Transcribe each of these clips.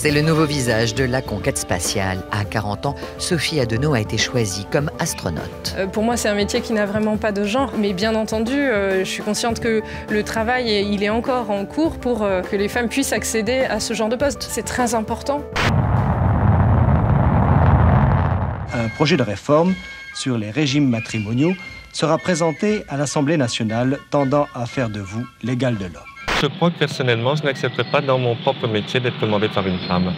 C'est le nouveau visage de la conquête spatiale. À 40 ans, Sophie Adenau a été choisie comme astronaute. Pour moi, c'est un métier qui n'a vraiment pas de genre. Mais bien entendu, je suis consciente que le travail, il est encore en cours pour que les femmes puissent accéder à ce genre de poste. C'est très important. Un projet de réforme sur les régimes matrimoniaux sera présenté à l'Assemblée nationale tendant à faire de vous l'égal de l'homme. Je crois que personnellement, je n'accepte pas dans mon propre métier d'être commandé par une femme.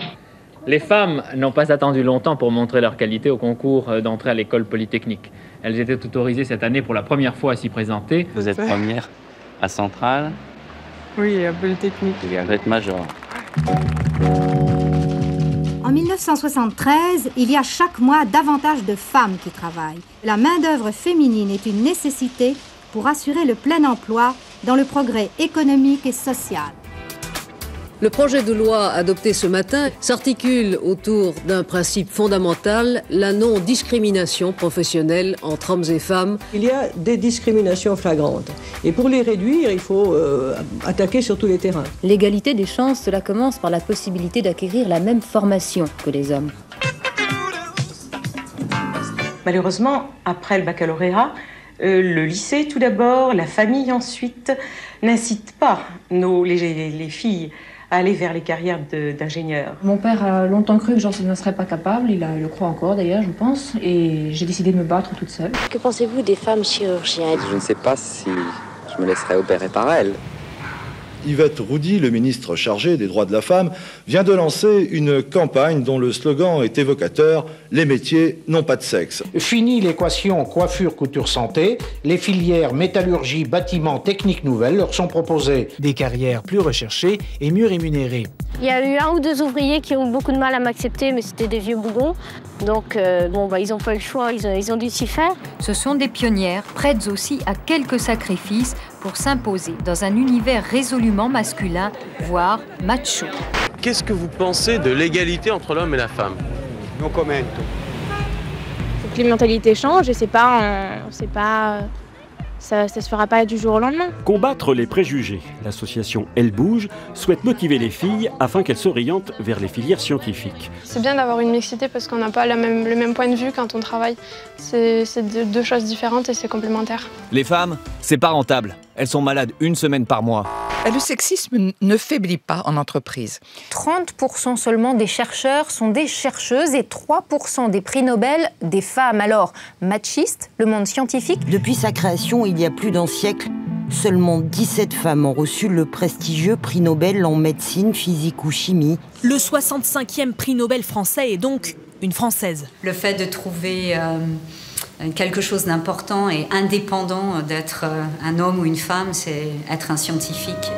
Les femmes n'ont pas attendu longtemps pour montrer leur qualité au concours d'entrée à l'école polytechnique. Elles étaient autorisées cette année pour la première fois à s'y présenter. Vous êtes première à Centrale? Oui, à Polytechnique. Vous êtes major. En 1973, il y a chaque mois davantage de femmes qui travaillent. La main-d'œuvre féminine est une nécessité pour assurer le plein emploi dans le progrès économique et social. Le projet de loi adopté ce matin s'articule autour d'un principe fondamental, la non-discrimination professionnelle entre hommes et femmes. Il y a des discriminations flagrantes. Et pour les réduire, il faut attaquer sur tous les terrains. L'égalité des chances, cela commence par la possibilité d'acquérir la même formation que les hommes. Malheureusement, après le baccalauréat, le lycée tout d'abord, la famille ensuite, n'incite pas les filles à aller vers les carrières d'ingénieurs. Mon père a longtemps cru que j'en serais pas capable, il le croit encore d'ailleurs je pense, et j'ai décidé de me battre toute seule. Que pensez-vous des femmes chirurgiennes? Je ne sais pas si je me laisserai opérer par elles. Yvette Roudy, le ministre chargé des droits de la femme, vient de lancer une campagne dont le slogan est évocateur « Les métiers n'ont pas de sexe ». Fini l'équation coiffure, couture, santé, les filières métallurgie, bâtiment, techniques nouvelles leur sont proposées. Des carrières plus recherchées et mieux rémunérées. Il y a eu 1 ou 2 ouvriers qui ont beaucoup de mal à m'accepter, mais c'était des vieux bougons. Donc ils n'ont pas eu le choix, ils ont dû s'y faire. Ce sont des pionnières, prêtes aussi à quelques sacrifices pour s'imposer dans un univers résolument masculin, voire macho. Qu'est-ce que vous pensez de l'égalité entre l'homme et la femme? No commento. Il faut que les mentalités changent et ça se fera pas du jour au lendemain. Combattre les préjugés. L'association Elle Bouge souhaite motiver les filles afin qu'elles s'orientent vers les filières scientifiques. C'est bien d'avoir une mixité parce qu'on n'a pas le même point de vue quand on travaille. C'est 2 choses différentes et c'est complémentaire. Les femmes, c'est pas rentable. Elles sont malades 1 semaine par mois. Le sexisme ne faiblit pas en entreprise. 30% seulement des chercheurs sont des chercheuses et 3% des prix Nobel des femmes. Alors, machiste, le monde scientifique? Depuis sa création, il y a plus d'1 siècle, seulement 17 femmes ont reçu le prestigieux prix Nobel en médecine, physique ou chimie. Le 65e prix Nobel français est donc une Française. Le fait de trouver quelque chose d'important et indépendant d'être un homme ou une femme, c'est être un scientifique.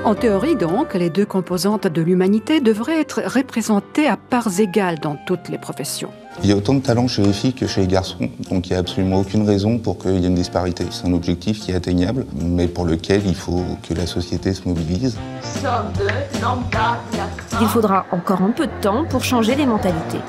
En théorie donc, les 2 composantes de l'humanité devraient être représentées à parts égales dans toutes les professions. Il y a autant de talent chez les filles que chez les garçons, donc il n'y a absolument aucune raison pour qu'il y ait une disparité. C'est un objectif qui est atteignable, mais pour lequel il faut que la société se mobilise. Il faudra encore un peu de temps pour changer les mentalités.